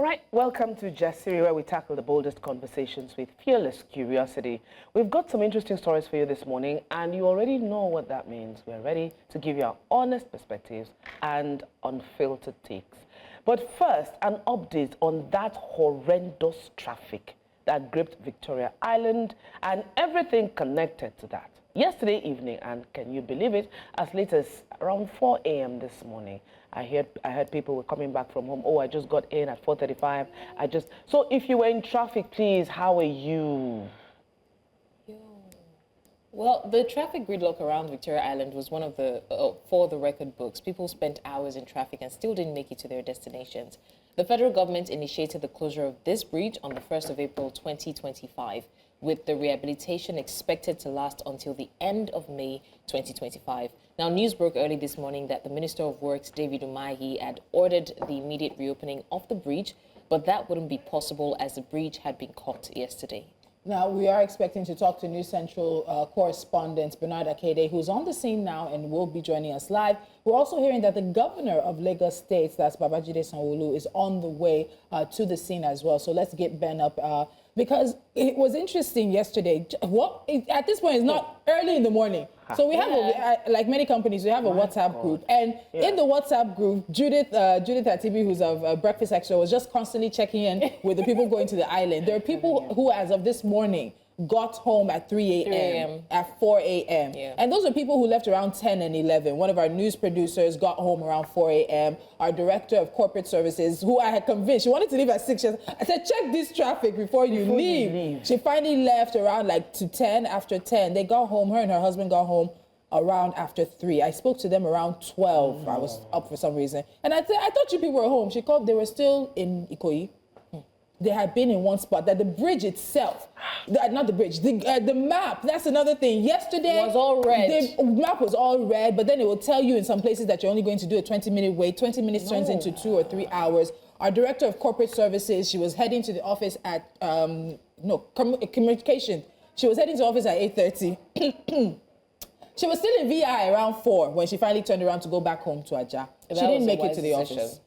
All right, welcome to Jasiri, where we tackle the boldest conversations with fearless curiosity. We've got some interesting stories for you this morning, and you already know what that means. We're ready to give you our honest perspectives and unfiltered takes. But first, an update on that horrendous traffic that gripped Victoria Island and everything connected to that. Yesterday evening, and can you believe it, as late as around 4 a.m. this morning, I heard people were coming back from home. Oh, I just got in at 4:35. So if you were in traffic, please, how are you? Well, the traffic gridlock around Victoria Island was one of the, for the record books. People spent hours in traffic and still didn't make it to their destinations. The federal government initiated the closure of this bridge on the 1st of April 2025, with the rehabilitation expected to last until the end of May 2025. Now, news broke early this morning that the Minister of Works, David Umahi, had ordered the immediate reopening of the bridge, but that wouldn't be possible as the bridge had been cut yesterday. Now, we are expecting to talk to News Central correspondent Bernard Akede, who's on the scene now and will be joining us live. We're also hearing that the governor of Lagos State, that's Babajide Sanwo-Olu, is on the way to the scene as well. So let's get Ben up because it was interesting yesterday. At this point, it's not early in the morning. So we have, like many companies, we have a WhatsApp group. And in the WhatsApp group, Judith Atibi, who's of Breakfast Extra, was just constantly checking in with the people going to the island. There are people who, as of this morning, got home at 3 a.m., at 4 a.m. And those are people who left around 10 and 11. One of our news producers got home around 4 a.m. Our director of corporate services, who I had convinced, she wanted to leave at 6. I said, check this traffic before you leave. She finally left around to 10, after 10. They got home, her and her husband got home around after 3. I spoke to them around 12. I was up for some reason. And I said, I thought you people were home. She called, they were still in Ikoyi. They had been in one spot, that the bridge itself, not the bridge, the map, that's another thing. Yesterday, was all red. The map was all red, but then it will tell you in some places that you're only going to do a 20-minute wait. 20 minutes turns into 2 or 3 hours. Our director of corporate services, she was heading to the office at, communication. She was heading to the office at 8:30. She was still in VI around 4 when she finally turned around to go back home to Aja. She didn't make it to the office.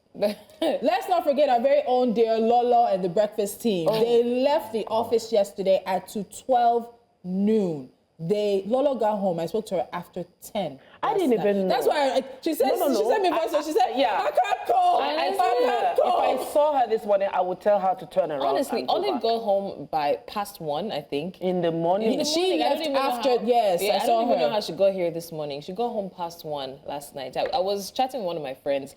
Let's not forget our very own dear Lolo and the breakfast team. They left the office yesterday at 12 noon. Lolo got home. I spoke to her after 10. I didn't even know. That's why she said, she sent me voice. She said, I can't call. I if I saw her this morning, I would tell her to turn around. Honestly, Olive got home by past 1, I think. In the morning. She left after, yes, I saw her. I don't even know how she got here this morning. She got home past 1 last night. I was chatting with one of my friends.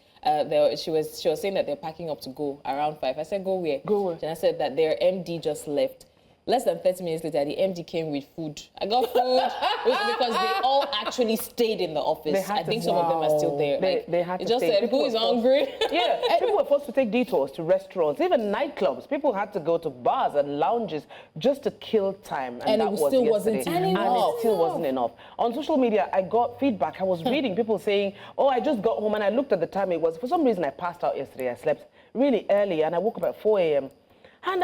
She was saying that they're packing up to go around 5. I said, go where? Go where? And I said that their MD just left. Less than 30 minutes later, the MD came with food. I got food because they all actually stayed in the office. I think some of them are still there. They had to just stay. said, who is hungry? People were forced to take detours to restaurants, even nightclubs. People had to go to bars and lounges just to kill time. And that still wasn't enough. And it still wasn't enough. On social media, I got feedback. I was reading people saying, oh, I just got home and I looked at the time it was. For some reason, I passed out yesterday. I slept really early and I woke up at 4 a.m. And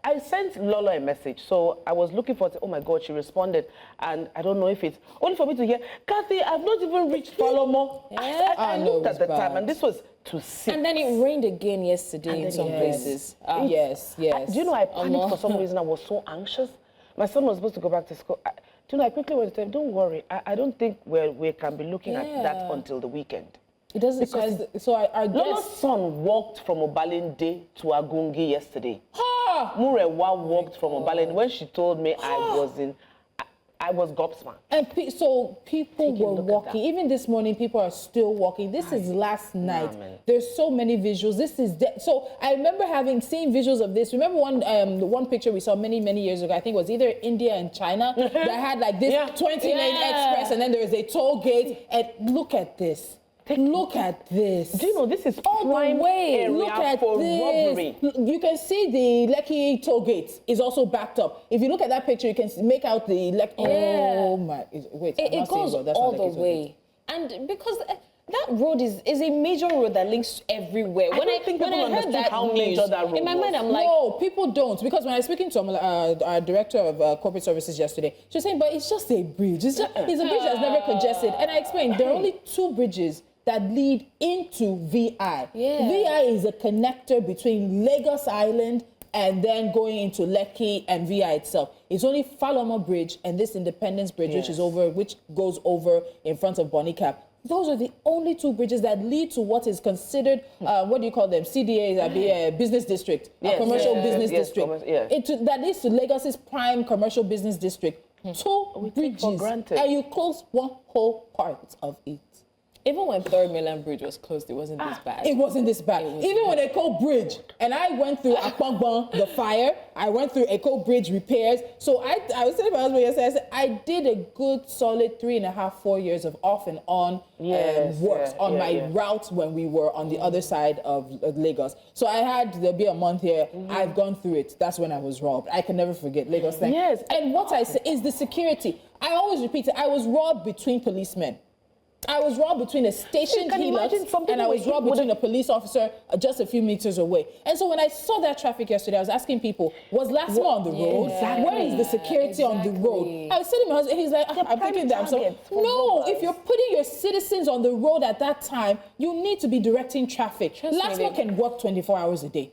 I sent Lola a message, so I was looking for it. Oh my God, she responded, and I don't know if it's only for me to hear, Kathy, I've not even reached Falomo. I looked at the time, and this was to 6. And then it rained again yesterday in some places. Yes. Do you know, I panicked for some reason. I was so anxious. My son was supposed to go back to school. Do you know, I quickly went to tell him, don't worry. I don't think we can be looking at that until the weekend. It doesn't. So our Lola's son walked from Obalende to Agungi yesterday. Murewa walked from Obalende. When she told me I was gobsmacked. And so people were walking. Even this morning, people are still walking. This is last night. There's so many visuals. This is so I remember seen visuals of this. Remember one picture we saw many years ago. I think it was either India and China that had like this 20-lane express, and then there was a toll gate. And look at this. Look at this. Do you know this is all prime the way? Area Look at for this. robbery. You can see the Lekki toll gate is also backed up. If you look at that picture, you can make out the Lekki. Oh my! Wait, it goes all the way, and because that road is a major road that links everywhere. When I heard that how major that road in my mind, I'm like, no, people don't. Because when I was speaking to our director of corporate services yesterday, she was saying, but it's just a bridge. It's a bridge that's never congested. And I explained there are only 2 bridges that lead into VI. Yeah. VI is a connector between Lagos Island and then going into Lekki and VI itself. It's only Faloma Bridge and this Independence Bridge, which goes over in front of Bonicap. Those are the only two bridges that lead to what is considered, what do you call them, CDAs, business district, commercial business district. That leads to Lagos's prime commercial business district. Two bridges, and you close one whole part of it. Even when Third Mainland Bridge was closed, it wasn't this bad. It wasn't this bad. Even when Eko Bridge, and I went through Akpongban, the fire, I went through Eko Bridge repairs. So I was telling my husband yesterday, I said, I did a good solid 3.5, 4 years of off and on works on my route when we were on the other side of Lagos. So there'll be a month here. I've gone through it. That's when I was robbed. I can never forget Lagos. Yes. And what I say is the security. I always repeat it. I was robbed between policemen. I was robbed between a stationed helix and I was robbed between a police officer just a few meters away. And so when I saw that traffic yesterday, I was asking people, was Lasma on the road? Exactly. Where is the security on the road? I was telling my husband, he's like, I'm thinking that. So, no, if you're putting your citizens on the road at that time, you need to be directing traffic. Lasma can work 24 hours a day.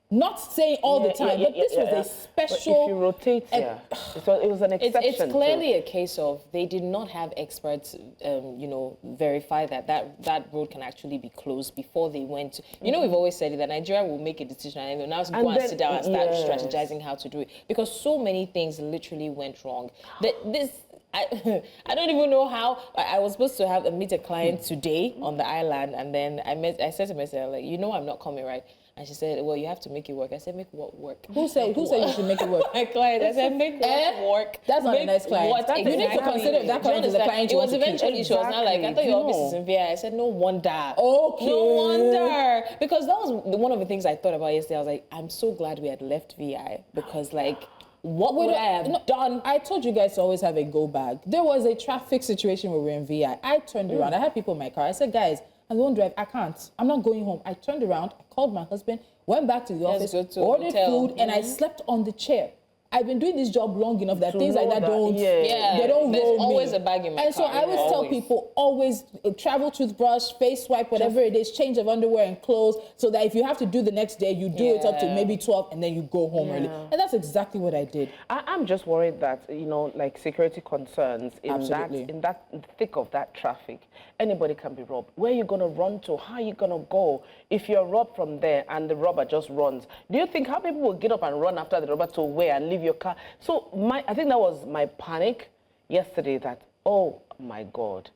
Not saying all the time, but this was a special... But if you rotate, it was an exception. It's clearly a case of they did not have experts, verify that road can actually be closed before they went to... we've always said that Nigeria will make a decision and they'll now go and sit down and start strategizing how to do it. Because so many things literally went wrong. I don't even know how. I was supposed to meet a client today on the island, and then I said to myself, like, I'm not coming, right? And she said, well, you have to make it work. I said, make what work? Who said you should make it work? My client. I said, make what work? That's not a nice client. You need to consider that client as a client. It was eventually, she was not like, I thought your office is in VI. I said, no wonder. Okay. No wonder. Because that was one of the things I thought about yesterday. I was like, I'm so glad we had left VI because, like, what would I have done? I told you guys to always have a go bag. There was a traffic situation where we were in VI. I turned around. I had people in my car. I said, guys, I won't drive. I can't. I'm not going home. I turned around. I called my husband, went back to the office, ordered food, and I slept on the chair. I've been doing this job long enough that things like that don't There's roll me. always a bag in my car. And so I always tell people, always travel toothbrush, face swipe, whatever it is, change of underwear and clothes, so that if you have to do the next day, you do it up to maybe 12 and then you go home early. And that's exactly what I did. I'm just worried that, like security concerns in that thick of that traffic, anybody can be robbed. Where are you going to run to? How are you going to go? If you're robbed from there and the robber just runs, do you think how people will get up and run after the robber to where and leave your car? So I think that was my panic yesterday that, oh my God.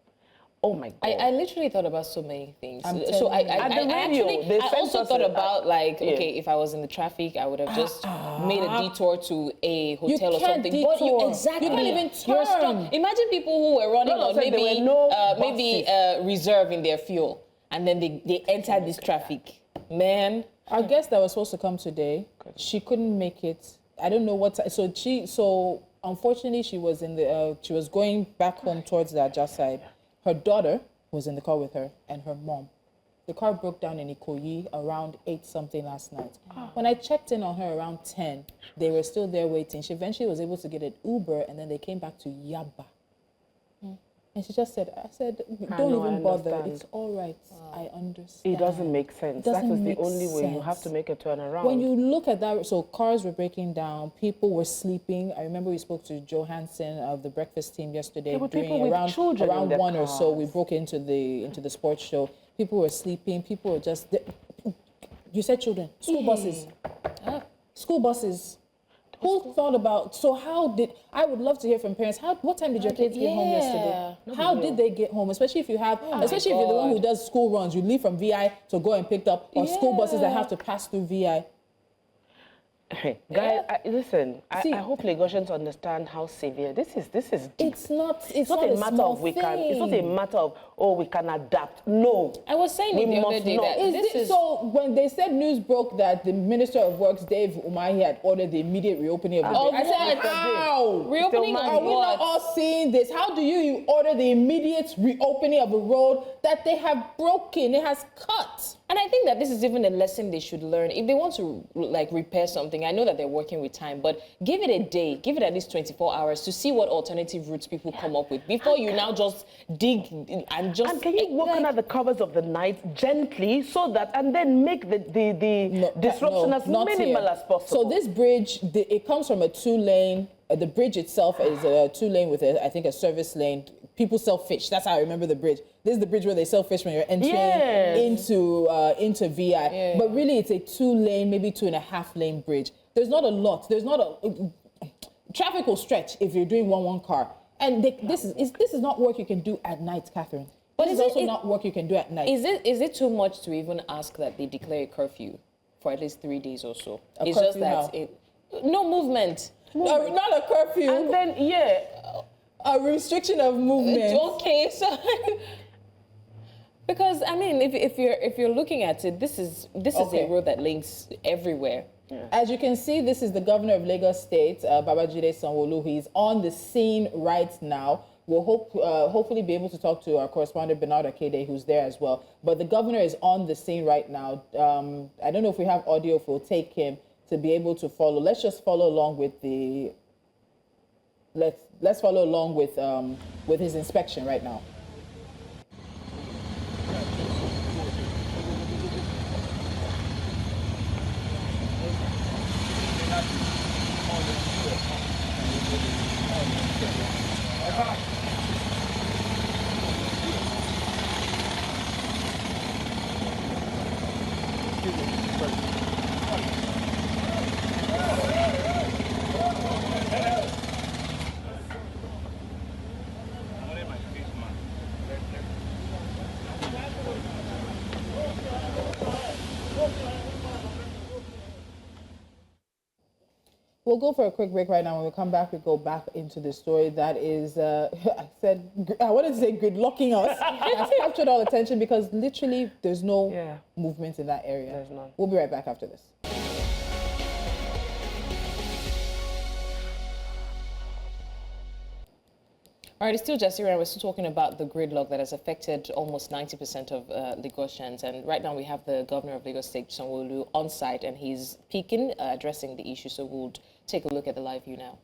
I literally thought about so many things. I also thought about if I was in the traffic, I would have just made a detour to a hotel or something. Detour. But you can't even turn. Imagine people who were running on maybe reserve in their fuel, and then they entered this traffic. Man, our guest that was supposed to come today, she couldn't make it. I don't know what. So unfortunately, she was she was going back home towards the Ajah side. Her daughter was in the car with her and her mom. The car broke down in Ikoyi around 8-something last night. When I checked in on her around 10, they were still there waiting. She eventually was able to get an Uber, and then they came back to Yaba. And she just said, don't even bother. It's all right. I understand. It doesn't make sense. That is the only way. You have to make a turnaround. When you look at that, so cars were breaking down, people were sleeping. I remember we spoke to Johansson of the breakfast team yesterday. Around 1 or so, we broke into the sports show. People were sleeping. People were just... You said children. School buses. School buses. Who thought about, I would love to hear from parents, what time did your kids get home yesterday? How did they get home? Especially if you're the one who does school runs, you leave from VI to go and pick up, or school buses that have to pass through VI. Guys, listen, I hope Lagosians understand how severe this is. It's not a matter of we can adapt. No. I was saying it the other day that so when they said news broke that the Minister of Works, Dave Umahi, had ordered the immediate reopening of the I said, how? Reopening of Are we not all seeing this? How do you order the immediate reopening of a road that they have broken? It has cut. And I think that this is even a lesson they should learn. If they want to like repair something, I know that they're working with time, but give it a day, give it at least 24 hours to see what alternative routes people come up with before you now just dig and just... And can you walk under the covers of the night gently so that, and then make the disruption as minimal as possible? So this bridge, it comes from a 2-lane, the bridge itself is a 2-lane with, I think, a service lane. People sell fish. That's how I remember the bridge. This is the bridge where they sell fish when you're entering into VI. Yeah. But really, it's a 2-lane, maybe 2.5-lane bridge. There's not a lot. There's not a... Traffic will stretch if you're doing one car. And this is not work you can do at night, Catherine. But it's also not work you can do at night. Is it too much to even ask that they declare a curfew for at least 3 days or so? It's just that no movement. No, not a curfew. And then, a restriction of movement. Okay, so because I mean, if you're looking at it, this is a road that links everywhere. Yeah. As you can see, this is the governor of Lagos State, Babajide Sanwo-Olu. He's on the scene right now. We'll hopefully be able to talk to our correspondent Bernard Akede, who's there as well. But the governor is on the scene right now. I don't know if we have audio, if we'll take him to be able to follow. Let's just follow along with the. Let's follow along with his inspection right now. We'll go for a quick break right now. When we come back, we go back into the story that is, I wanted to say gridlocking us. Has captured all attention because literally there's no movement in that area. There's none. We'll be right back after this. All right, it's still Jesse, and we're still talking about the gridlock that has affected almost 90% of Lagosians. And right now we have the governor of Lagos State, Sanwo-Olu, on site, and he's peeking, addressing the issue. So we'll take a look at the live view now.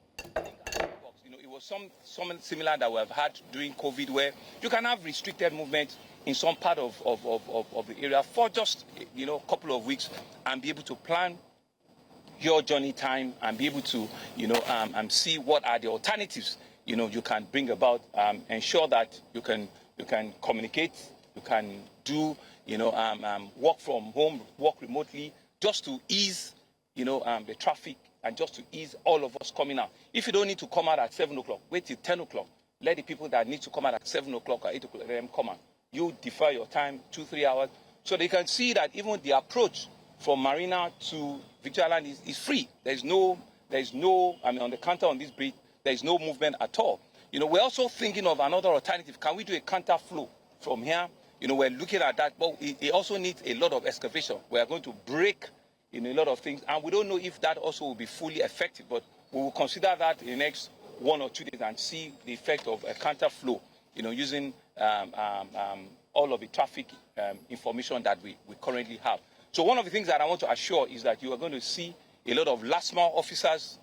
You know, it was something similar that we have had during COVID, where you can have restricted movement in some part of the area for just, you know, a couple of weeks and be able to plan your journey time and be able to, you know, see what are the alternatives, you know, you can bring about, ensure that you can communicate, you can do, you know, work from home, work remotely, just to ease, you know, the traffic and just to ease all of us coming out. If you don't need to come out at 7 o'clock, wait till 10 o'clock. Let the people that need to come out at 7 o'clock or 8 o'clock, let them come out. You defer your time 2-3 hours, so they can see that even the approach from Marina to Victoria Land is free. There's no, I mean, on the counter on this bridge, there's no movement at all. You know, we're also thinking of another alternative. Can we do a counter flow from here? You know, we're looking at that, but it also needs a lot of excavation. We are going to break, you know, a lot of things, and we don't know if that also will be fully effective, but we will consider that in the next 1 or 2 days and see the effect of a counter flow, you know, using all of the traffic information that we currently have. So one of the things that I want to assure is that you are going to see a lot of last mile officers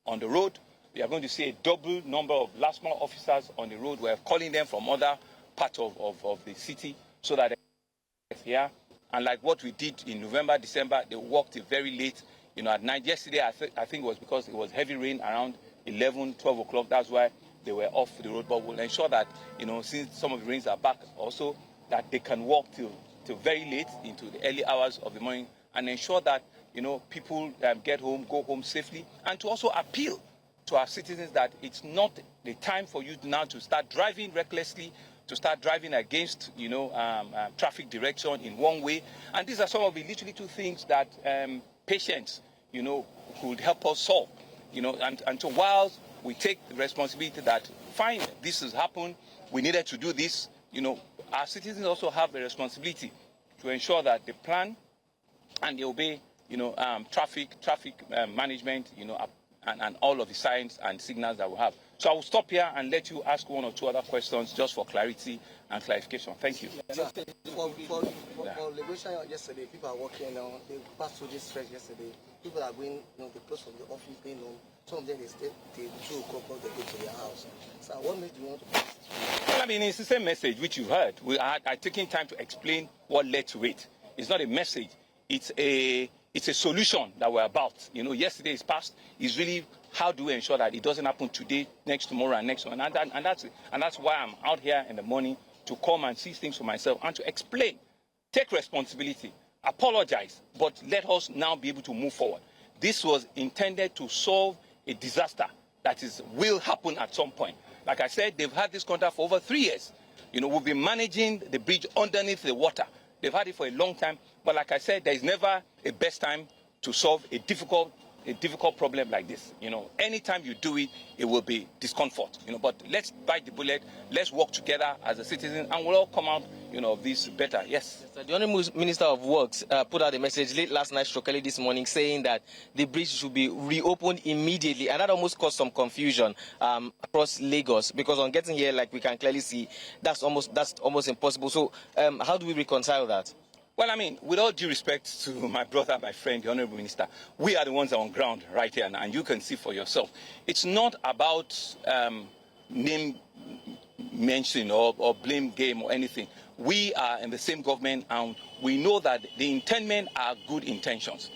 on the road. We are going to see a double number of last mile officers on the road. We're calling them from other parts of the city so that they're here. And like what we did in November, December, they worked till very late. You know, at night yesterday, I think it was because it was heavy rain around 11, 12 o'clock. That's why they were off the road. But we'll ensure that, you know, since some of the rains are back also, that they can walk till very late into the early hours of the morning and ensure that, you know, people get home, go home safely, and to also appeal to our citizens that it's not the time for you now to start driving recklessly, to start driving against, you know, traffic direction in one way. And these are some of the literally two things that patients, you know, could help us solve. You know, and so while we take the responsibility that, fine, this has happened, we needed to do this, you know, our citizens also have a responsibility to ensure that they plan and they obey, you know, traffic management, you know, and all of the signs and signals that we have. So I will stop here and let you ask one or two other questions just for clarity and clarification. Thank you. For liberation yesterday, people are working now. They passed through this stretch yesterday. People are going, they close from the office, going home. Some of them, they 2 o'clock, they go to their house. So what message do you want to pass? Well, I mean, it's the same message which you heard. I taking time to explain what led to it. It's not a message. It's a solution that we're about. Yesterday is past. It's really how do we ensure that it doesn't happen today, next tomorrow, and next one. And that's why I'm out here in the morning to come and see things for myself and to explain, take responsibility, apologize, but let us now be able to move forward. This was intended to solve a disaster that will happen at some point. Like I said, they've had this contract for over 3 years. We've been managing the bridge underneath the water. They've had it for a long time. But like I said, there is never a best time to solve a difficult problem like this. Anytime you do it, it will be discomfort. But let's bite the bullet. Let's work together as a citizen, and we'll all come out, of this better. Yes. The Honourable Minister of Works put out a message late last night, early this morning, saying that the bridge should be reopened immediately, and that almost caused some confusion across Lagos, because on getting here, like we can clearly see, that's almost impossible. So, how do we reconcile that? Well, I mean, with all due respect to my brother, my friend, the Honourable Minister, we are the ones on ground right here, and you can see for yourself. It's not about name mention or blame game or anything. We are in the same government, and we know that the intendment are good intentions.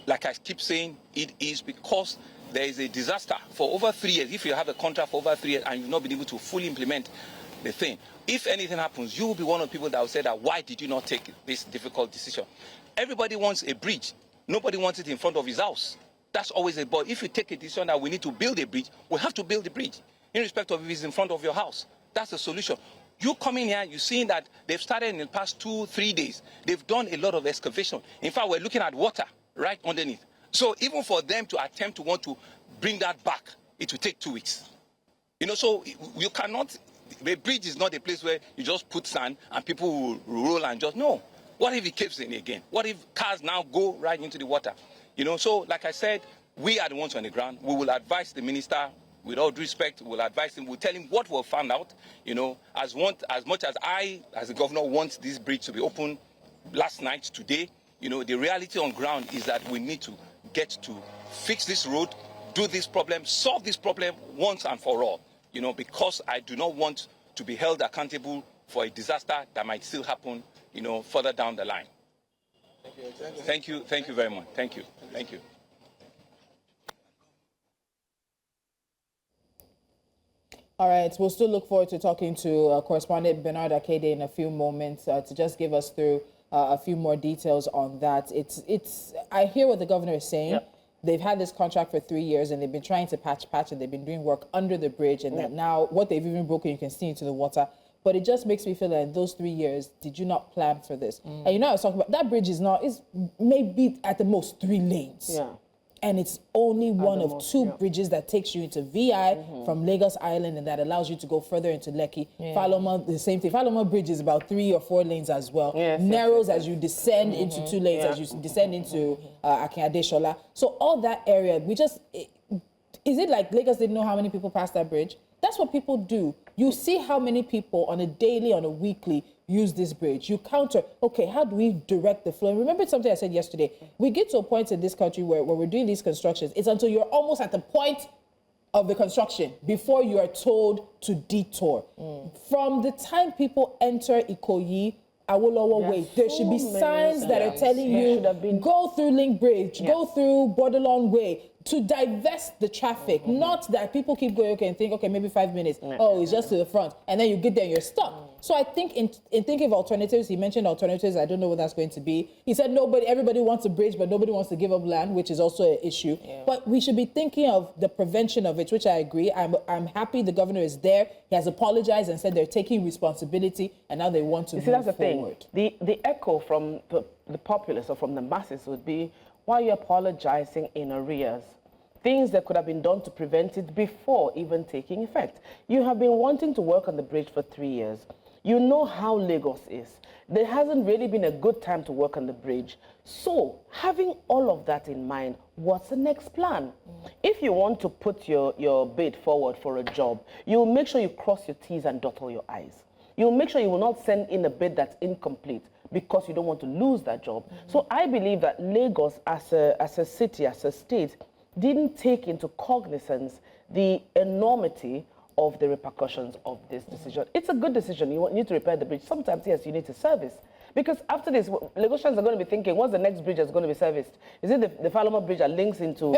Like I keep saying, it is because there is a disaster for over 3 years. If you have a contract for over 3 years and you've not been able to fully implement the thing, if anything happens, you will be one of the people that will say that, why did you not take this difficult decision? Everybody wants a bridge. Nobody wants it in front of his house. That's always a, but if you take a decision that we need to build a bridge, we have to build a bridge, irrespective of if it's in front of your house. That's the solution. You come in here, you're seeing that they've started in the past 2-3 days. They've done a lot of excavation. In fact, we're looking at water right underneath. So even for them to attempt to want to bring that back, it will take 2 weeks. So you cannot, the bridge is not a place where you just put sand and people will roll and just, no. What if it keeps in again? What if cars now go right into the water? So like I said, we are the ones on the ground. We will advise the minister. With all due respect, we'll advise him, we'll tell him what we've found out. As much as I, as the governor, want this bridge to be open last night, today, the reality on ground is that we need to get to fix this road, do this problem, solve this problem once and for all. Because I do not want to be held accountable for a disaster that might still happen, further down the line. Thank you very much. Thank you. All right, we'll still look forward to talking to correspondent Bernard Akede in a few moments to just give us through a few more details on that. I hear what the governor is saying. Yep. They've had this contract for 3 years, and they've been trying to patch, and they've been doing work under the bridge, and that now what they've even broken, you can see into the water. But it just makes me feel that in those 3 years, did you not plan for this? And I was talking about, that bridge is maybe at the most 3 lanes. Yeah. And it's only one of 2 bridges that takes you into VI from Lagos Island, and that allows you to go further into Lekki. Yeah. Faloma, the same thing. Faloma Bridge is about 3 or 4 lanes as well. Yes, narrows as you descend into 2 lanes, as you descend into Akede. So all that area, is it like Lagos didn't know how many people pass that bridge? That's what people do. You see how many people on a daily, on a weekly, use this bridge. You counter, okay, how do we direct the flow? And remember something I said yesterday? We get to a point in this country where we're doing these constructions, it's until you're almost at the point of the construction before you are told to detour. From the time people enter Ikoyi, Awolowo Way, there should be signs that are telling you, go through Link Bridge, go through Borderland Way, to divest the traffic, not that people keep going, and think, okay, maybe 5 minutes, it's just to the front, and then you get there and you're stuck. So I think in thinking of alternatives, he mentioned alternatives, I don't know what that's going to be. He said everybody wants a bridge, but nobody wants to give up land, which is also an issue. Yeah. But we should be thinking of the prevention of it, which I agree. I'm happy the governor is there. He has apologized and said they're taking responsibility, and now they want to move forward. That's the thing. The echo from the populace or from the masses would be, why are you apologizing in arrears? Things that could have been done to prevent it before even taking effect. You have been wanting to work on the bridge for 3 years. You know how Lagos is. There hasn't really been a good time to work on the bridge. So, having all of that in mind, what's the next plan? If if you want to put your bid forward for a job, you make sure you cross your T's and dot all your I's. You make sure you will not send in a bid that's incomplete because you don't want to lose that job. So I believe that Lagos as a city, as a state, didn't take into cognizance the enormity of the repercussions of this decision. It's a good decision. You need to repair the bridge. Sometimes, yes, you need to service. Because after this, Lagosians are going to be thinking, what's the next bridge that's going to be serviced? Is it the Falama Bridge that links into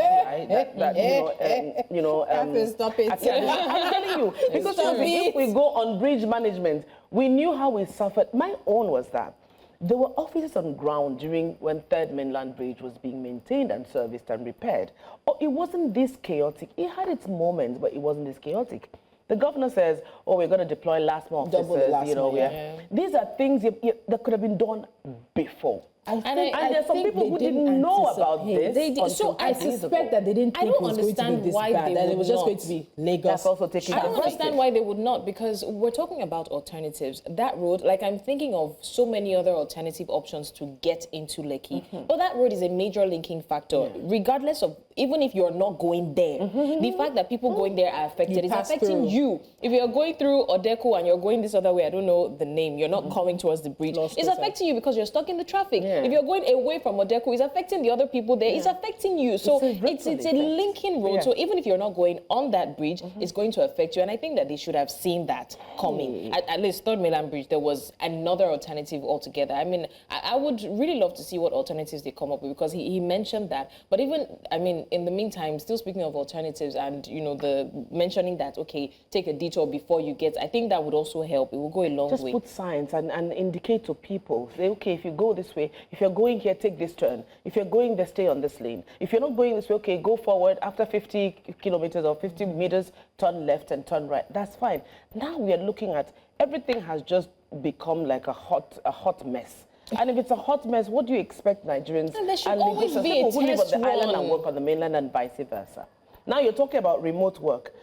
Stop it. I'm telling you, because if we go on bridge management, we knew how we suffered. My own was that there were officers on ground during when Third Mainland Bridge was being maintained and serviced and repaired. Oh, it wasn't this chaotic. It had its moments, but it wasn't this chaotic. The governor says, "Oh, we're going to deploy last more officers." These are things that could have been done before. And there's some people who didn't know about this. So I suspect that they didn't think it was going to be this bad, that it was just going to be Lagos. That's also taking. I don't understand why they would not, because we're talking about alternatives. That road, like I'm thinking of so many other alternative options to get into Lekki, but that road is a major linking factor, regardless of, even if you're not going there. The fact that people going there are affected is affecting you. If you're going through Odeku and you're going this other way, I don't know the name, you're not coming towards the bridge, it's affecting you because you're stuck in the traffic. If you're going away from Odeku, it's affecting the other people there. It's affecting you. So it's a linking road. So even if you're not going on that bridge, it's going to affect you. And I think that they should have seen that coming. At least Third Mainland Bridge, there was another alternative altogether. I mean, I would really love to see what alternatives they come up with, because he mentioned that. But even, I mean, in the meantime, still speaking of alternatives and, you know, the mentioning that, okay, take a detour before you get, I think that would also help. It will go a long way. Just put signs and indicate to people. Say, okay, if you go this way, if you're going here, take this turn. If you're going there, stay on this lane. If you're not going this way, okay, go forward. After 50 kilometers or 50 meters, turn left and turn right. That's fine. Now we are looking at, everything has just become like a hot mess. And if it's a hot mess, what do you expect Nigerians and there should always be people who live on the run. island and work on the mainland and vice versa? Now you're talking about remote work.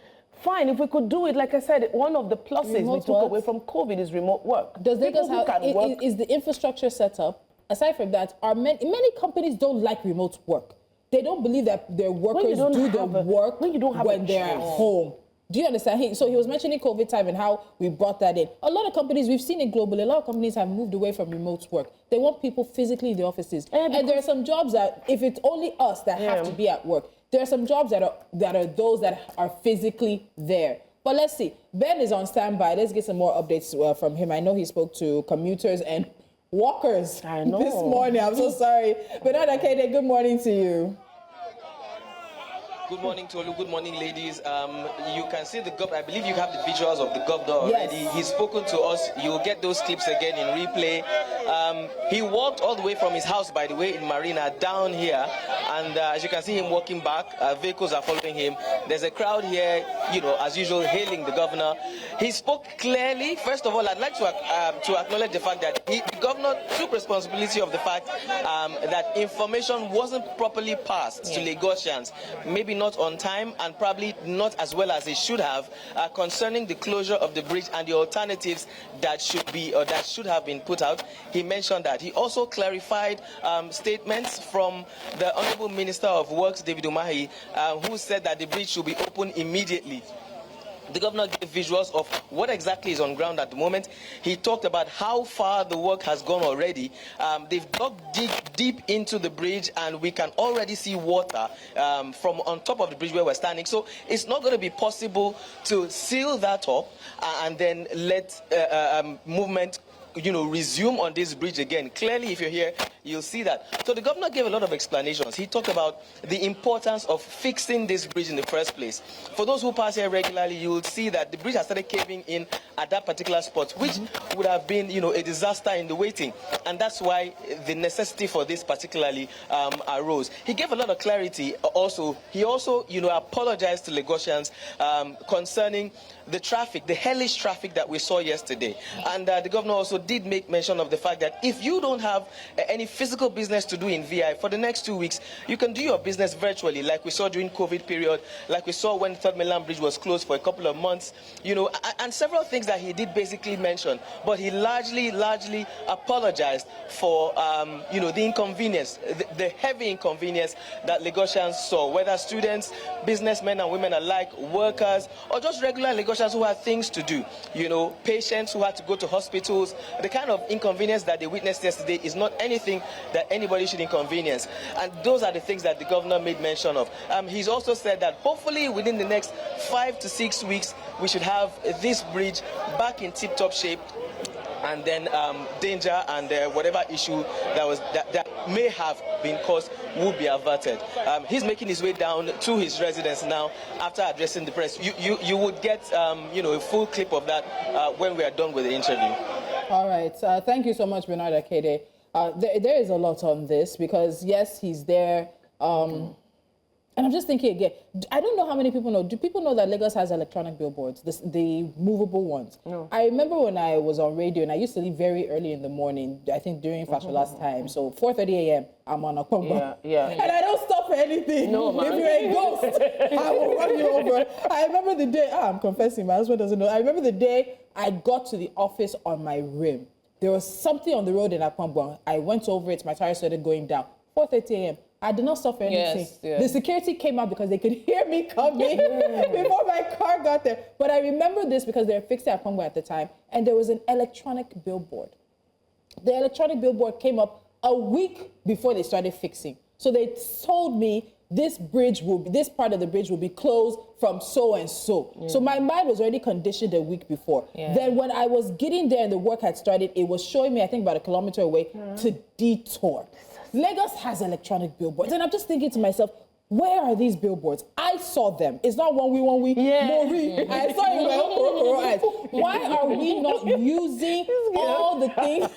Fine, if we could do it, like I said, one of the pluses we took away from COVID is remote work. Does Lagos is the infrastructure set up? Aside from that, many companies don't like remote work. They don't believe that their workers do the work when they're at home. Do you understand? So he was mentioning COVID time and how we brought that in. A lot of companies, we've seen it globally, a lot of companies have moved away from remote work. They want people physically in the offices. And there are some jobs that, if it's only us that have to be at work, there are some jobs that are those that are physically there. But let's see. Ben is on standby. Let's get some more updates from him. I know he spoke to commuters and walkers this morning. I'm so sorry. Bernard Akede, good morning to you. Good morning, Tolu. Good morning, ladies. You can see the governor. I believe you have the visuals of the governor already. Yes. He's spoken to us. You'll get those clips again in replay. He walked all the way from his house, by the way, in Marina, down here. And as you can see him walking back, vehicles are following him. There's a crowd here, you know, as usual, hailing the governor. He spoke clearly. First of all, I'd like to acknowledge the fact that the governor took responsibility of the fact that information wasn't properly passed to Lagosians. Maybe not on time and probably not as well as it should have concerning the closure of the bridge and the alternatives that should be or that should have been put out. He mentioned that. He also clarified statements from the Honorable Minister of Works, David Umahi, who said that the bridge should be open immediately. The governor gave visuals of what exactly is on ground at the moment. He talked about how far the work has gone already. They've dug deep into the bridge, and we can already see water from on top of the bridge where we're standing. So it's not going to be possible to seal that up and then let movement, you know, resume on this bridge again. Clearly, if you're here, you'll see that. So the governor gave a lot of explanations. He talked about the importance of fixing this bridge in the first place. For those who pass here regularly, you will see that the bridge has started caving in at that particular spot, which would have been, you know, a disaster in the waiting. And that's why the necessity for this particularly arose. He gave a lot of clarity also. He also, you know, apologized to Lagosians concerning the traffic, the hellish traffic that we saw yesterday. And the governor also did make mention of the fact that if you don't have any physical business to do in VI, for the next 2 weeks, you can do your business virtually, like we saw during COVID period, like we saw when Third Mainland Bridge was closed for a couple of months, you know, and several things that he did basically mention. But he largely apologized for, you know, the inconvenience, the heavy inconvenience that Lagosians saw, whether students, businessmen and women alike, workers, or just regular Lagosians who had things to do, you know, patients who had to go to hospitals. The kind of inconvenience that they witnessed yesterday is not anything that anybody should inconvenience. And those are the things that the governor made mention of. He's also said that hopefully within the next 5 to 6 weeks, we should have this bridge back in tip-top shape, and then danger and whatever issue that may have been caused will be averted. He's making his way down to his residence now after addressing the press. You would get you know, a full clip of that when we are done with the interview. All right. Thank you so much, Bernard Akede. There is a lot on this because, yes, he's there. And I'm just thinking again, I don't know how many people know. Do people know that Lagos has electronic billboards, the movable ones? No. I remember when I was on radio, and I used to leave very early in the morning, I think during Fashola's time. So 4:30 a.m., I'm on Akongba. Yeah. And I don't stop for anything. No, man. If you're a ghost, I will run you over. I remember the day, I'm confessing, my husband doesn't know. I remember the day I got to the office on my rim. There was something on the road in Akongba. I went over it, my tires started going down. 4:30 a.m. I did not stop for anything. Yes. The security came out because they could hear me coming before my car got there. But I remember this because they were fixing at Congo at the time, and there was an electronic billboard. The electronic billboard came up a week before they started fixing. So they told me this part of the bridge will be closed from so and so. So my mind was already conditioned a week before. Then when I was getting there and the work had started, it was showing me, I think, about a kilometer away to detour. Lagos has electronic billboards, and I'm just thinking to myself, where are these billboards? I saw them. It's not one week. Mori. I saw it with my own eyes. Why are we not using all the things?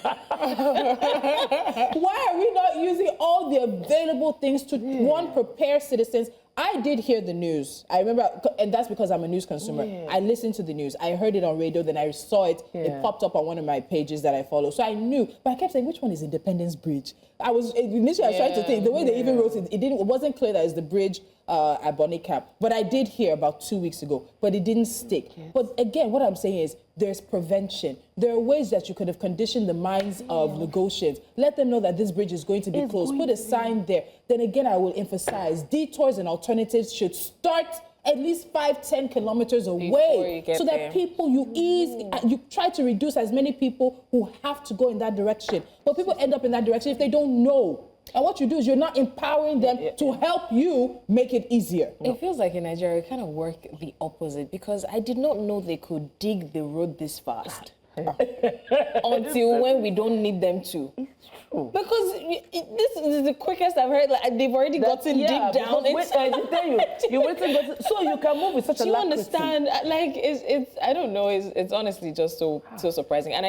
Why are we not using all the available things to, one, prepare citizens? I did hear the news. I remember, and that's because I'm a news consumer. I listened to the news. I heard it on radio, then I saw it. It popped up on one of my pages that I follow. So I knew, but I kept saying, which one is Independence Bridge? Initially I was trying to think, the way they even wrote it, it wasn't clear that it's the bridge at Bonnie Cap. But I did hear about 2 weeks ago, but it didn't stick. But again, what I'm saying is, there's prevention. There are ways that you could have conditioned the minds of Lagosians. Let them know that this bridge is going to be closed. Put a sign there. Then again, I will emphasize, detours and alternatives should start at least 5-10 kilometers away, so that people, you try to reduce as many people who have to go in that direction. But people end up in that direction if they don't know. And what you do is you're not empowering them to help you make it easier. It feels like in Nigeria, we kind of work the opposite, because I did not know they could dig the road this fast. Until when we don't need them to. It's true. Because this is the quickest I've heard. Like, they've already gotten deep down. Wait, I tell you, you wait till so you can move with such a Do you understand? Like, it's I don't know. It's honestly just so surprising. And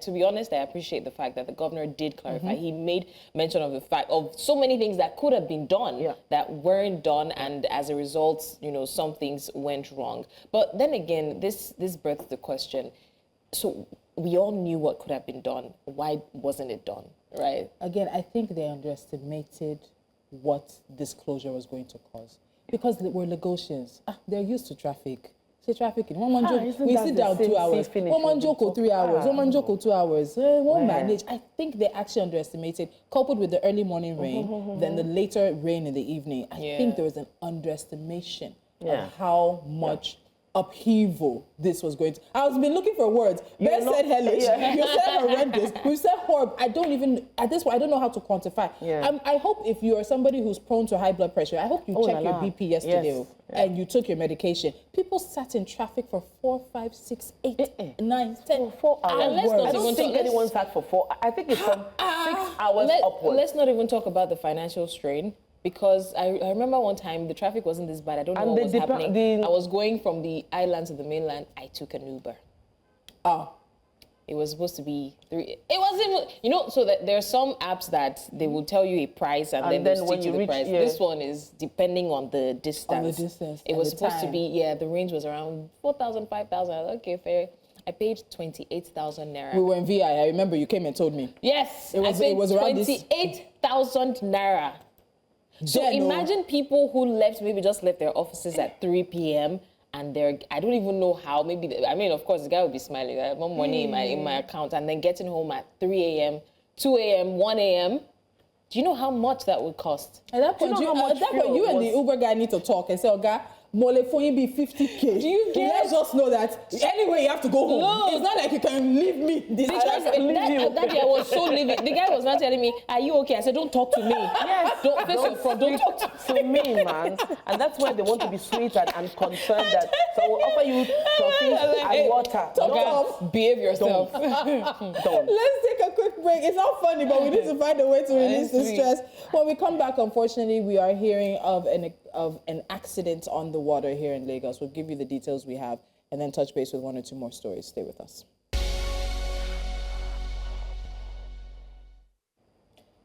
to be honest, I appreciate the fact that the governor did clarify. He made mention of the fact of so many things that could have been done that weren't done, and as a result, you know, some things went wrong. But then again, this births the question. So we all knew what could have been done. Why wasn't it done, right? Again, I think they underestimated what this closure was going to cause. Because we're Lagosians. They're used to traffic. Say traffic. We sit down 2 hours. One man joke 3 hours. One man joke 2 hours. Won't manage. I think they actually underestimated, coupled with the early morning rain, then the later rain in the evening. I think there was an underestimation of how much upheaval this was going to. I was been looking for words. Ben said hellish. You said horrendous. You said horrible. I don't even, at this point, I don't know how to quantify. I hope if you are somebody who's prone to high blood pressure, I hope you checked your BP yesterday and you took your medication. People sat in traffic for 4, 5, 6, 8, 9, 10, 4 hours. I don't think anyone sat for 4. I think it's from 6 hours upwards. Let's not even talk about the financial strain. Because I remember one time the traffic wasn't this bad. I don't know what was happening. I was going from the island to the mainland. I took an Uber. It was supposed to be 3. It wasn't, you know, so that there are some apps that they will tell you a price and then they'll stick to the price. This one is depending on the distance. It was supposed to be, the range was around 4,000, 5,000. Okay, fair. I paid 28,000 naira. We were in VI. I remember you came and told me. Yes, It was around 28,000 naira. So imagine people who maybe just left their offices at 3 p.m. and I don't even know how, I mean, of course, the guy would be smiling. I have more money in my account, and then getting home at 3 a.m., 2 a.m., 1 a.m. Do you know how much that would cost? At that point, you and the Uber guy need to talk and say, okay, Mole for him be 50K. Do you get? Let's just know that anyway you have to go home. No. It's not like you can leave me. That day I was so livid. The guy was not telling me, "Are you okay?" I said, "Don't talk to me. Yes. Don't face your front. Don't talk to me, man." And that's why they want to be sweet and concerned that. So we'll offer you coffee and water. Don't behave yourself. Don't. Let's take a quick break. It's not funny, but we need to find a way to release the stress. When we come back, unfortunately, we are hearing of an accident on the water here in Lagos. We'll give you the details we have and then touch base with one or two more stories. Stay with us.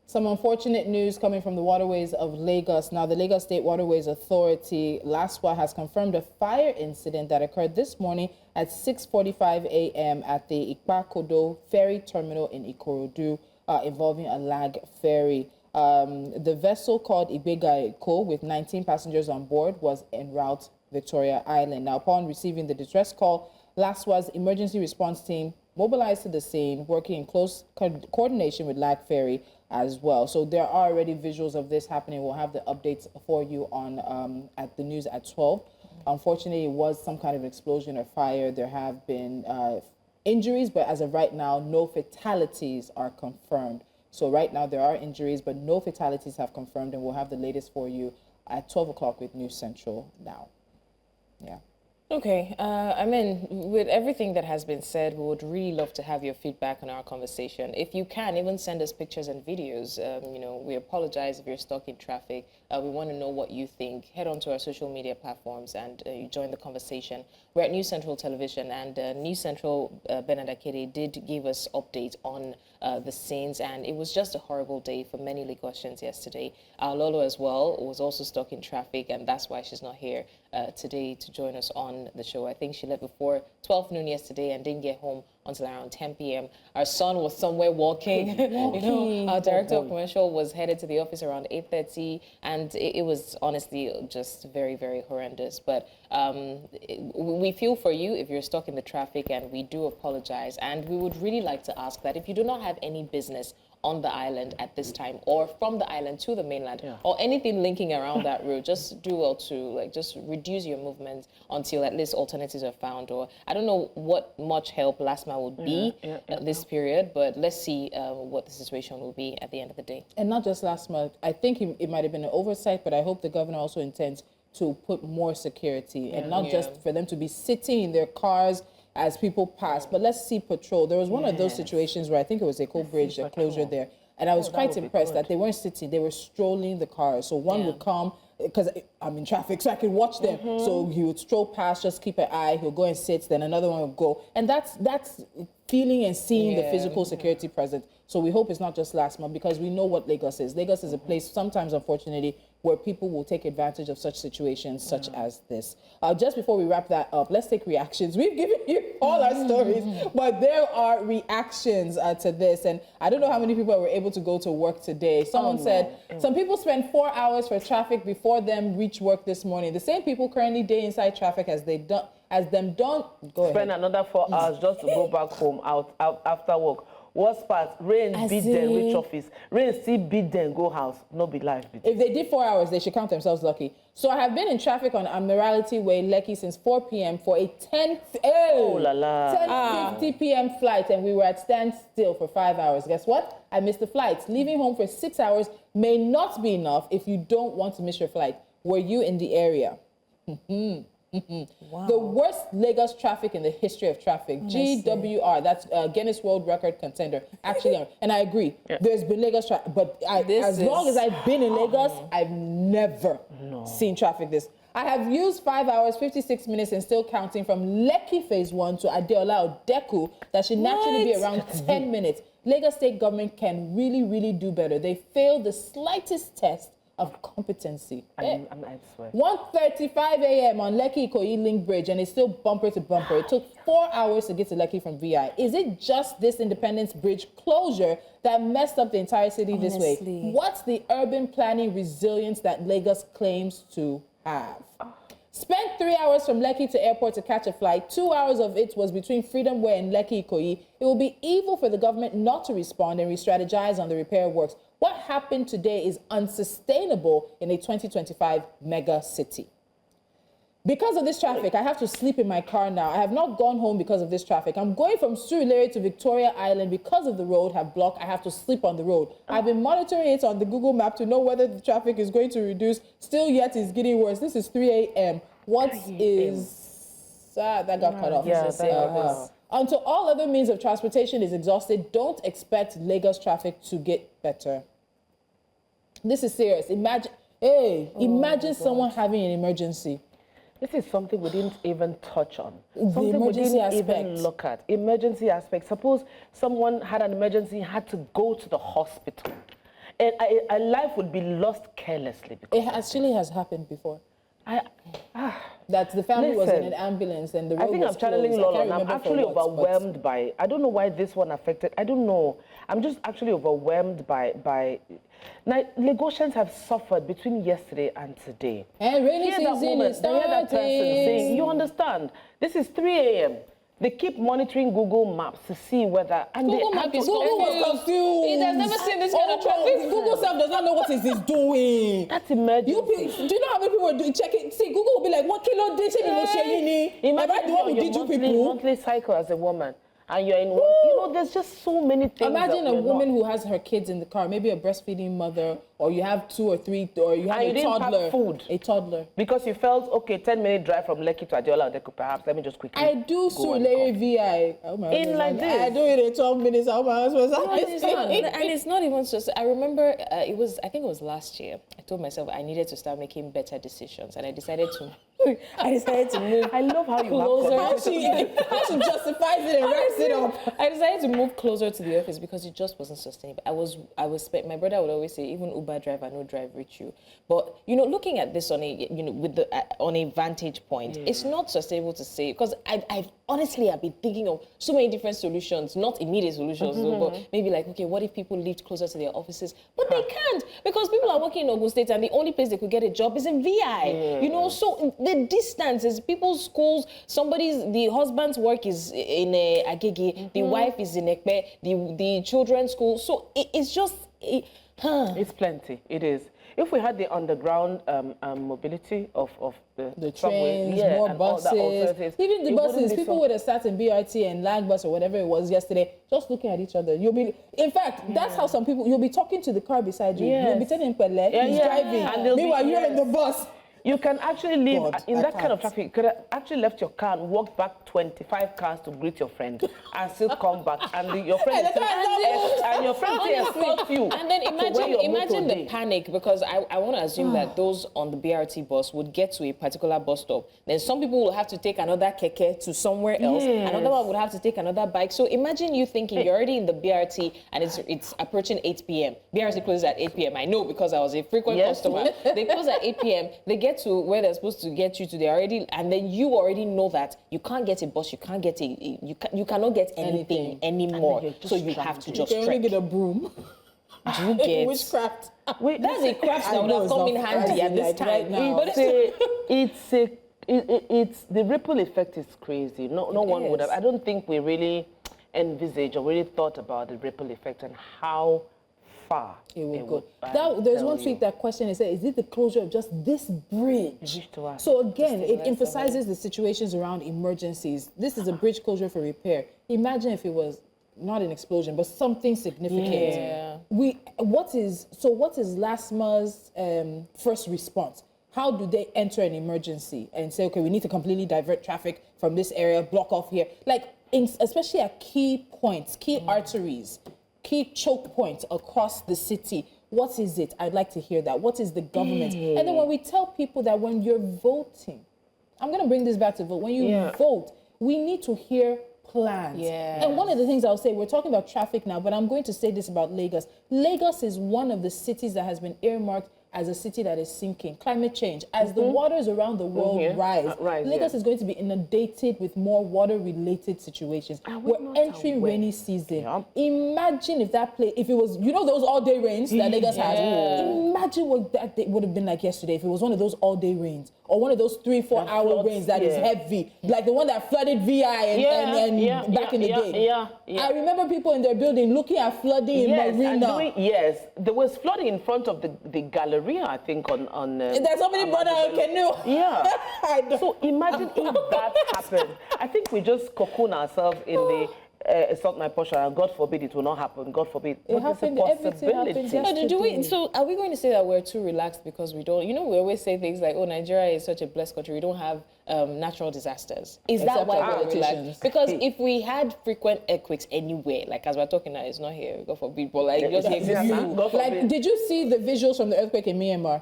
Some unfortunate news coming from the waterways of Lagos. Now, the Lagos State Waterways Authority, LASWA, has confirmed a fire incident that occurred this morning at 6:45 a.m. at the Ikoyi ferry terminal in Ikorodu, involving a lag ferry. The vessel called Ikoyi with 19 passengers on board was en route Victoria Island. Now, upon receiving the distress call, LASWA's emergency response team mobilized to the scene, working in close coordination with Lag Ferry as well. So there are already visuals of this happening. We'll have the updates for you on at the news at 12. Unfortunately, it was some kind of explosion or fire. There have been injuries, but as of right now, no fatalities are confirmed. So right now there are injuries, but no fatalities have confirmed, and we'll have the latest for you at 12 o'clock with News Central now. Yeah. Okay, I mean, with everything that has been said, we would really love to have your feedback on our conversation. If you can, even send us pictures and videos. You know, we apologize if you're stuck in traffic. We want to know what you think. Head on to our social media platforms and you join the conversation. We're at News Central Television, and News Central Bernard Akede did give us updates on the scenes, and it was just a horrible day for many Lagosians yesterday. Our Lolo as well was also stuck in traffic, and that's why she's not here today to join us on the show. I think she left before 12 noon yesterday and didn't get home until around 10 p.m. Our son was somewhere walking. You know, our director of commercial was headed to the office around 8:30, and it was honestly just very, very horrendous. But we feel for you if you're stuck in the traffic, and we do apologize. And we would really like to ask that if you do not have any business on the island at this time, or from the island to the mainland, or anything linking around that route, just do well to just reduce your movement until at least alternatives are found. Or I don't know what much help last mile would be this period, but let's see what the situation will be at the end of the day. And not just last month. I think it might have been an oversight, but I hope the governor also intends to put more security and not just for them to be sitting in their cars as people pass, but let's see patrol. There was one of those situations where I think it was Eko Bridge, the closure there, and I was quite impressed that they weren't sitting, they were strolling the cars. So one would come, because I'm in traffic, so I could watch them. So he would stroll past, just keep an eye, he'll go and sit, then another one would go. And that's feeling and seeing the physical security present. So we hope it's not just last month, because we know what Lagos is. Lagos is a place, sometimes, unfortunately, where people will take advantage of such situations such as this. Just before we wrap that up, let's take reactions. We've given you all our stories, but there are reactions to this. And I don't know how many people were able to go to work today. Someone said, some people spend 4 hours for traffic before them reach work this morning. The same people currently day inside traffic spend another 4 hours just to go back home after work. Worst part, rain beat them, reach office. Rain still beat them, go house. No be life. If they did 4 hours, they should count themselves lucky. So I have been in traffic on Admiralty Way, Lekki, since 4 p.m. for a 10:50 p.m. flight, and we were at standstill for 5 hours. Guess what? I missed the flight. Leaving home for 6 hours may not be enough if you don't want to miss your flight. Were you in the area? Wow. The worst Lagos traffic in the history of traffic. GWR, that's Guinness World Record contender. Actually, and I agree, there's been Lagos traffic, but as long as I've been in Lagos, I've never seen traffic this. I have used 5 hours, 56 minutes, and still counting from Lekki Phase 1 to Adeola Odeku. That should naturally be around 10 minutes. Lagos State government can really, really do better. They failed the slightest test of competency. I swear. 1:35 a.m. on Lekki Ikoyi Link Bridge, and it's still bumper to bumper. It took 4 hours to get to Lekki from VI. Is it just this Independence Bridge closure that messed up the entire city this way? What's the urban planning resilience that Lagos claims to have? Spent 3 hours from Lekki to airport to catch a flight. 2 hours of it was between Freedom Way and Lekki Ikoyi. It will be evil for the government not to respond and re-strategize on the repair works. What happened today is unsustainable in a 2025 mega city. Because of this traffic, I have to sleep in my car now. I have not gone home because of this traffic. I'm going from Surulere to Victoria Island because of the road have blocked. I have to sleep on the road. I've been monitoring it on the Google map to know whether the traffic is going to reduce. Still yet it's getting worse. This is 3 a.m. What is... that got cut off. Yeah, Until all other means of transportation is exhausted, don't expect Lagos traffic to get better. This is serious. Imagine someone having an emergency. This is something we didn't even touch on. The Something we emergency didn't aspect. even look at. Emergency aspect. Suppose someone had an emergency, had to go to the hospital. And a life would be lost carelessly. It actually has happened before. That the family was in an ambulance and the road I think was I'm channeling closed. I Lolo. can't I'm remember actually for what, overwhelmed by. I don't know why this one affected. I don't know. I'm just actually overwhelmed by. Now, Lagosians have suffered between yesterday and today. And rainy Hear that season woman, is hear that person saying, starting. you understand? This is 3 a.m. They keep monitoring Google Maps to see whether. And Google they Map is Google was confused. It has never seen this kind of traffic. Google self does not know what is this doing. That's emergency. Do you know how many people are doing checking? See, Google will be like, what kilo day? Am I the one who did you people? Monthly cycle as a woman. And you're in one, there's just so many things. Imagine a woman who has her kids in the car, maybe a breastfeeding mother, or you have 2 or 3, or you have and a toddler. Food. A toddler. Because you felt, okay, 10-minute drive from Lekki to Adiola Odeku, perhaps, let me just quickly I do Surulere VI. Oh my in like this. I do it in 12 minutes. How my husband's And it's not even just. I remember I think it was last year. I told myself I needed to start making better decisions, and I decided to. Move. I love how you closer. How she justifies it and wraps it up. I decided to move closer to the office because it just wasn't sustainable. My brother would always say, even Uber driver, no drive reach you. But looking at this on a vantage point, it's not sustainable to say, because I've honestly been thinking of so many different solutions, not immediate solutions, though, but maybe like, okay, what if people lived closer to their offices? But they can't, because people are working in Ogun State and the only place they could get a job is in VI. So the distance is people's schools. The husband's work is in Akede, the wife is in Ekpe, the children's school. So it's just. It's plenty. It is. If we had the underground mobility of the subway, trains, more buses, even the buses, people would have sat in BRT and lag bus or whatever it was yesterday, just looking at each other. In fact, that's how some people, you'll be talking to the car beside you. You'll be telling Pele, he's driving. And meanwhile, you're in the bus. You can actually leave in that kind of traffic. You could have actually left your car and walked back 25 cars to greet your friend, and still come back, and your friend escort you. And then imagine the panic, because I want to assume that those on the BRT bus would get to a particular bus stop. Then some people will have to take another keke to somewhere else. Another one would have to take another bike. So imagine you thinking you're already in the BRT and it's approaching 8 p.m. BRT closes at 8 p.m. I know, because I was a frequent customer. They close at 8 p.m. They get to where they're supposed to get you to, and then you already know that you can't get a bus, you cannot get anything anymore. So you have to just trek. You can only get a broom. Do you get witchcraft? That's a craft that would have come in handy at this time. It's the ripple effect is crazy. No one would have. I don't think we really envisaged or really thought about the ripple effect and how far it will go. There's one tweet that question is it the closure of just this bridge? So again, it emphasizes the situations around emergencies. This is a bridge closure for repair. Imagine if it was not an explosion, but something significant. Yeah. What is LASMA's first response? How do they enter an emergency and say, okay, we need to completely divert traffic from this area, block off here? Especially at key points, key arteries, key choke points across the city. What is it? I'd like to hear that. What is the government? And then when we tell people that when you're voting, I'm going to bring this back to vote. When you vote, we need to hear plans. And one of the things I'll say, we're talking about traffic now, but I'm going to say this about Lagos. Lagos is one of the cities that has been earmarked as a city that is sinking. Climate change, as the waters around the world rise, Lagos is going to be inundated with more water-related situations. We're entering rainy season. Imagine if that place, if it was, you know, those all-day rains that Lagos has. Imagine what that day would have been like yesterday if it was one of those all-day rains or one of those 3-4 hour rains that is heavy, like the one that flooded VI and back in the day. I remember people in their building looking at flooding in Marina. There was flooding in front of the Galleria, I think, on there's somebody brought out a canoe. So imagine if that happened. I think we just cocoon ourselves in the it's not my portion, and God forbid it will not happen. God forbid. It happened. Everything happened. So are we going to say that we're too relaxed because we don't? You know, we always say things like, "Oh, Nigeria is such a blessed country. We don't have natural disasters." Is that why we're relaxed? Because if we had frequent earthquakes anywhere, like as we're talking now, it's not here. God forbid, but like just like, did you see the visuals from the earthquake in Myanmar?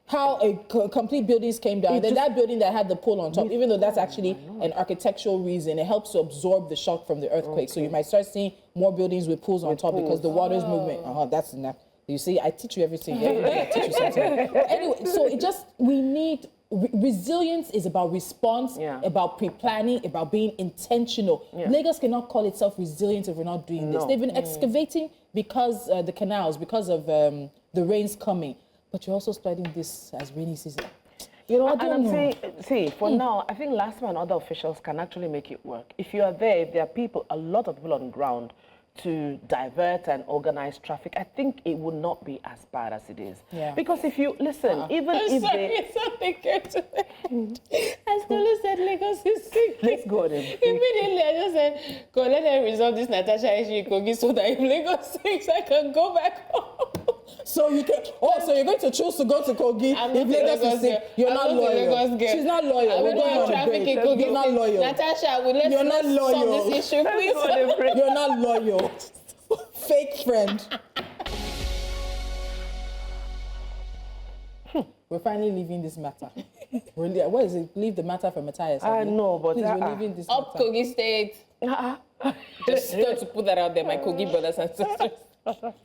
How complete buildings came down. Then that building that had the pole on top, even though that's actually an architectural reason, it helps to absorb the shock from the earthquake. So you might start seeing more buildings with pools on top because the water's movement. That's enough. You see, I teach you everything. Every day I teach you something. Anyway, so we need resilience is about response, about pre-planning, about being intentional. Lagos cannot call itself resilient if we're not doing this. They've been excavating because the canals, because of the rains coming. But you're also studying this as rainy season. You know, I don't know. For now, I think LASTMA and other officials can actually make it work. If you are there, if there are people, a lot of people on the ground to divert and organize traffic, I think it would not be as bad as it is. Because if you listen, even if something came to mind. I still said Lagos is sick. Let's go then. Immediately I just said, go let them resolve this Natasha issue in Ikoyi so that if Lagos sinks, I can go back home. So you can. So you're going to choose to go to Kogi if Lagos is sick. You're not loyal. She's not loyal. We're going on a break. You're not loyal. Natasha, let's solve this issue, please. You're not loyal. Fake friend. We're finally leaving this matter. Really, what is it? Leave the matter for Matthias. I know, but please, we're leaving this up matter. Kogi State. Just to put that out there, my Kogi brothers and sisters.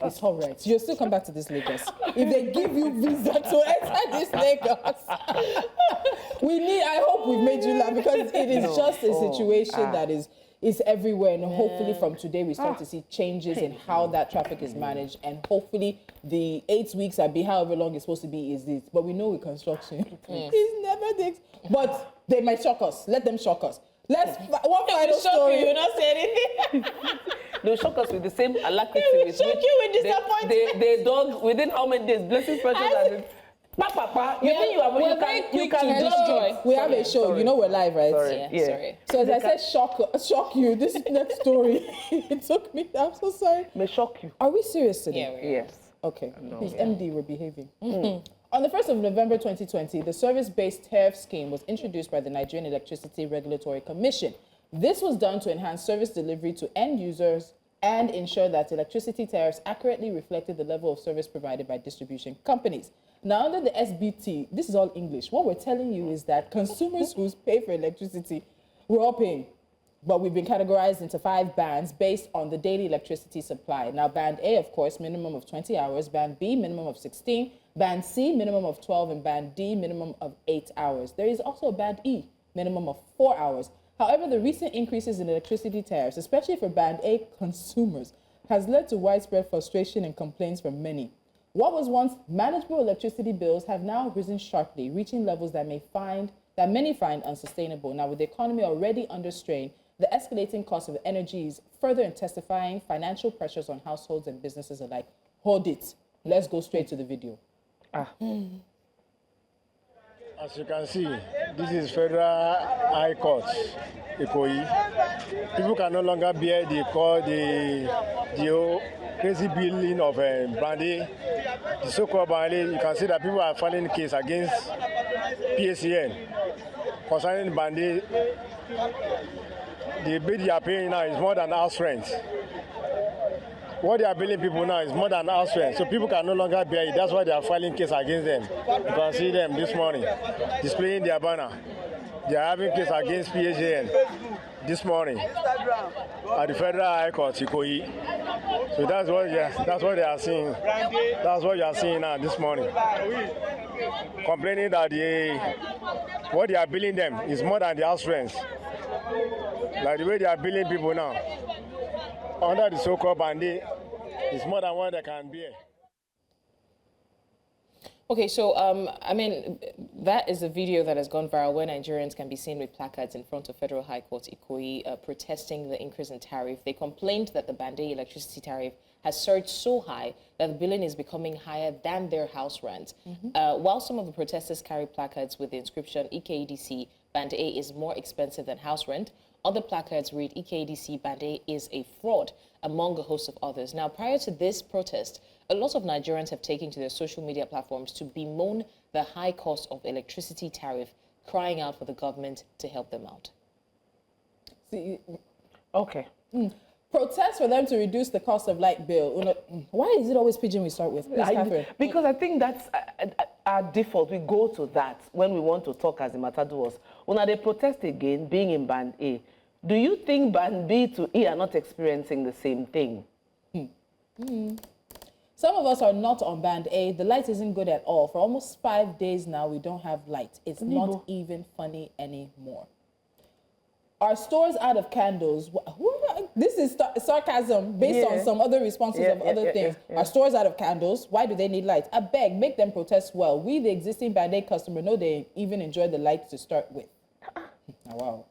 It's all right. You'll still come back to this Lagos. If they give you visa to enter this Lagos, I hope we've made you laugh because it is just a situation that is everywhere. And hopefully from today we start to see changes in how that traffic is managed. And hopefully the 8 weeks, however long it's supposed to be, is this. But we know with construction, it never takes. But they might shock us. Let them shock us. One final story. You will not say anything. They'll shock us with the same alacrity. They will shock you with disappointment. They dog within how many days? Blessings, precious. You think you can destroy. We have a show. You know we're live, right? Sorry. So as I said, shock you. This next story, it took me. I'm so sorry. May shock you. Are we serious today? Yes. Okay. Please, MD, we're behaving. On the 1st of November 2020, the service-based tariff scheme was introduced by the Nigerian Electricity Regulatory Commission. This was done to enhance service delivery to end users and ensure that electricity tariffs accurately reflected the level of service provided by distribution companies. Now, under the SBT, this is all English. What we're telling you is that consumers who pay for electricity, we're all paying. But we've been categorized into 5 bands based on the daily electricity supply. Now, Band A, of course, minimum of 20 hours. Band B, minimum of 16. Band C, minimum of 12. And Band D, minimum of 8 hours. There is also a Band E, minimum of 4 hours. However, the recent increases in electricity tariffs, especially for Band A consumers, has led to widespread frustration and complaints from many. What was once manageable electricity bills have now risen sharply, reaching levels that many find unsustainable. Now, with the economy already under strain, the escalating cost of energy is further intensifying financial pressures on households and businesses alike. Hold it. Let's go straight to the video. As you can see, this is Federal High Court, Ikoyi. People can no longer bear the crazy billing of Band A, the so-called Band A. You can see that people are filing case against PACN concerning Band A. The bill they are paying now is more than house rent. What they are billing people now is more than house rent, so people can no longer bear it. That's why they are filing case against them. You can see them this morning displaying their banner. They are having case against PACN this morning at the Federal High Court, Ikoyi. So that's what they are seeing. That's what you are seeing now this morning. Complaining that what they are billing them is more than the house rents. Like the way they are billing people now under the so-called Band A is more than what they can bear. Okay, so, I mean, that is a video that has gone viral where Nigerians can be seen with placards in front of Federal High Court Ikoyi protesting the increase in tariff. They complained that the Band A electricity tariff has surged so high that the billing is becoming higher than their house rent. While some of the protesters carry placards with the inscription, EKEDC Band A is more expensive than house rent, other placards read, EKEDC Band A is a fraud, among a host of others. Now, prior to this protest, a lot of Nigerians have taken to their social media platforms to bemoan the high cost of electricity tariff, crying out for the government to help them out. See, Okay. Protest for them to reduce the cost of light bill. Why is it always pigeon we start with? Please, Catherine. Because I think that's our default. We go to that when we want to talk as the matter to us. When they protest again, being in Band A, do you think Band B to E are not experiencing the same thing? Some of us are not on Band A. The light isn't good at all. For almost 5 days now, we don't have light. It's not even funny anymore. Are stores out of candles? This is sarcasm based on some other responses of other things. Are stores out of candles? Why do they need light? I beg, make them protest well. We, the existing Band A customer, know they even enjoy the light to start with. Wow.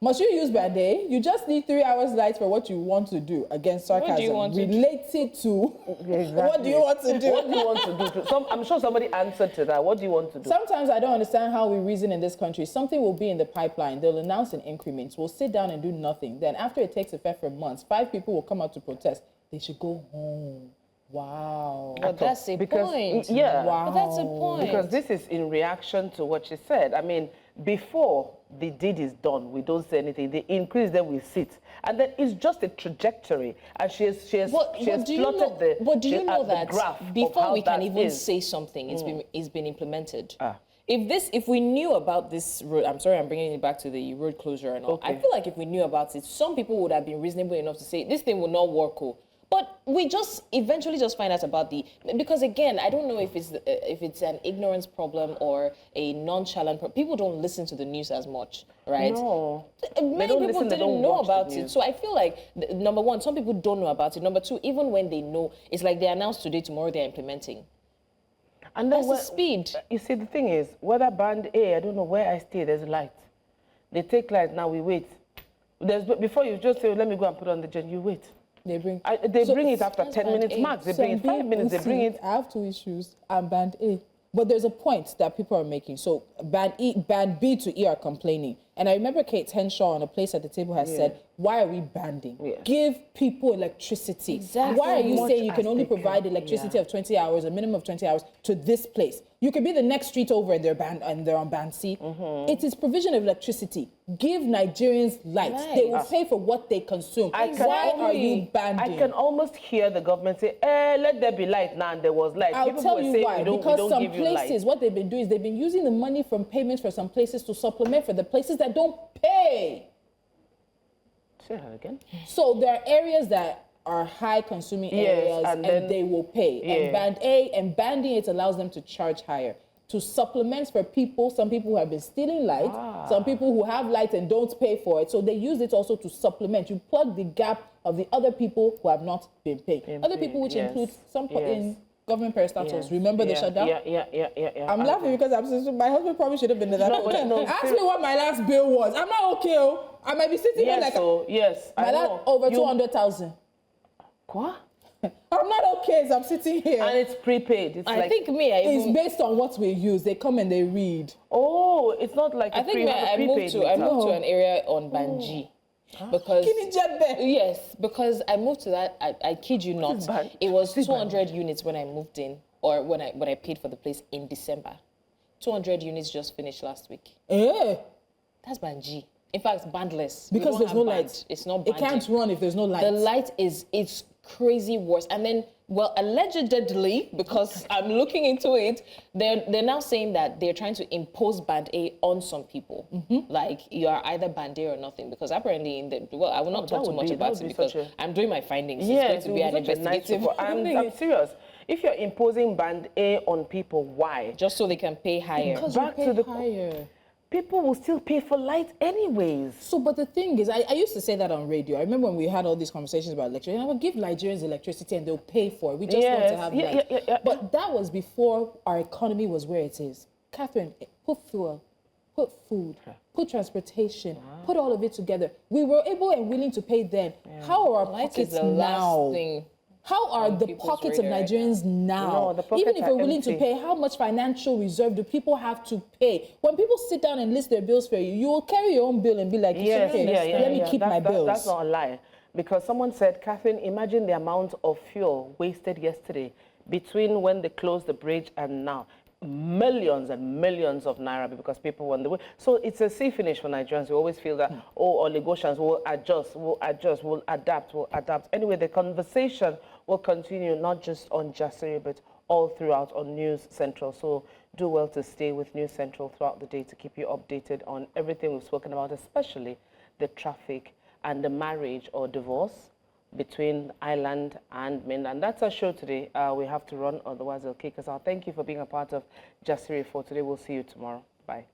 Must you use Band A? You just need 3 hours light for what you want to do. Against sarcasm. What do you want to do? Related to Exactly. what do you want to do? What do you want to do? I'm sure somebody answered to that. What do you want to do? Sometimes I don't understand how we reason in this country. Something will be in the pipeline. They'll announce in increments. We'll sit down and do nothing. Then after it takes effect for months, 5 people will come out to protest. They should go home. Wow. But that's a point. Yeah. Wow. But that's a point. Because this is in reaction to what she said. I mean, before the deed is done, we don't say anything. They increase, then we sit. And then it's just a trajectory. And she has plotted the But do you know the that graph of before how we can that even is. say something, it's been implemented. Ah. If we knew about this road, I'm sorry, I'm bringing it back to the road closure and all. I feel like if we knew about it, some people would have been reasonable enough to say, this thing will not work. But we just eventually just find out about because again, I don't know if it's an ignorance problem or a nonchalant problem. People don't listen to the news as much, right? No. Many people didn't know about it. So I feel like, number one, some people don't know about it. Number two, even when they know, it's like they announced today, tomorrow they're implementing. And then That's the speed. You see, the thing is, whether Band A, I don't know where I stay, there's light. They take light, now we wait. Before you just say, let me go and put on the gen, you wait. They bring bring it after 10 minutes max. They bring it 5 minutes, they bring it. I have 2 issues. I'm Band A. But there's a point that people are making. So Band B to E are complaining. And I remember Kate Henshaw on A Place at the Table has said, why are we banding? Yeah. Give people electricity. Exactly. Why are you Much saying you as can only they provide can. electricity of 20 hours, a minimum of 20 hours, to this place? You could be the next street over and they're on Band C. It is provision of electricity. Give Nigerians light. They will pay for what they consume. Why are you banding? I can almost hear the government say, let there be light now, and there was light. I'll People tell were you saying, why. we Because don't some give you light. places, what they've been doing is they've been using the money from payments for some places to supplement for the places that don't pay. Say that again. So there are areas that are high consuming areas and and then- they will pay. And Band A and banding it allows them to charge higher. To supplement for people, some people who have been stealing light, some people who have light and don't pay for it. So they use it also to supplement. You plug the gap of the other people who have not been paying. Other people, which include some in government parastatals. Remember the shutdown? Yeah. I'm laughing because my husband probably should have been there. Ask me what my last bill was. I'm not okay. I might be sitting there like I my last know. over 200,000. What? I'm not okay as I'm sitting here. And it's prepaid. It's I think me, It's based on what we use. They come and they read. Oh, it's not like I think I moved to an area on Band G. Because yes, because I moved to that. I kid you not, it was 200 units when I moved in, or when I paid for the place in December. 200 units just finished last week. That's Band G. In fact, bandless. Because there's no light. It's not It banding. can't run if there's no light. The light it's crazy worse. And then Well, allegedly, because I'm looking into it, they're now saying that they're trying to impose Band A on some people. Like, you are either Band A or nothing, because apparently I will not talk too much about it because I'm doing my findings. Yes, it's going to be an investigative. I'm serious. If you're imposing Band A on people, why? Just so they can pay higher. Because Back you to pay the higher. People will still pay for light anyways. So, but the thing is, I used to say that on radio. I remember when we had all these conversations about electricity. I would give Nigerians electricity and they'll pay for it. We just want to have light. But that was before our economy was where it is. Catherine, put fuel, put food, put transportation, put all of it together. We were able and willing to pay then. How are our Light pockets is the now? last thing. How are on the people's pockets of radar right Nigerians now? No, the pockets Even if are we're willing to empty. pay, how much financial reserve do people have to pay? When people sit down and list their bills for you, you will carry your own bill and be like, Yes, okay, let me keep my bills. That's not a lie. Because someone said, Catherine, imagine the amount of fuel wasted yesterday between when they closed the bridge and now. Millions and millions of naira because people were on the way. So it's a sea finish for Nigerians. We always feel that, oligosians will adjust, will adapt. Anyway, the conversation will continue not just on Jasiri, but all throughout on News Central. So do well to stay with News Central throughout the day to keep you updated on everything we've spoken about, especially the traffic and the marriage or divorce between island and mainland. That's our show today. We have to run, otherwise they'll kick us out. Thank you for being a part of Jasiri for today. We'll see you tomorrow. Bye.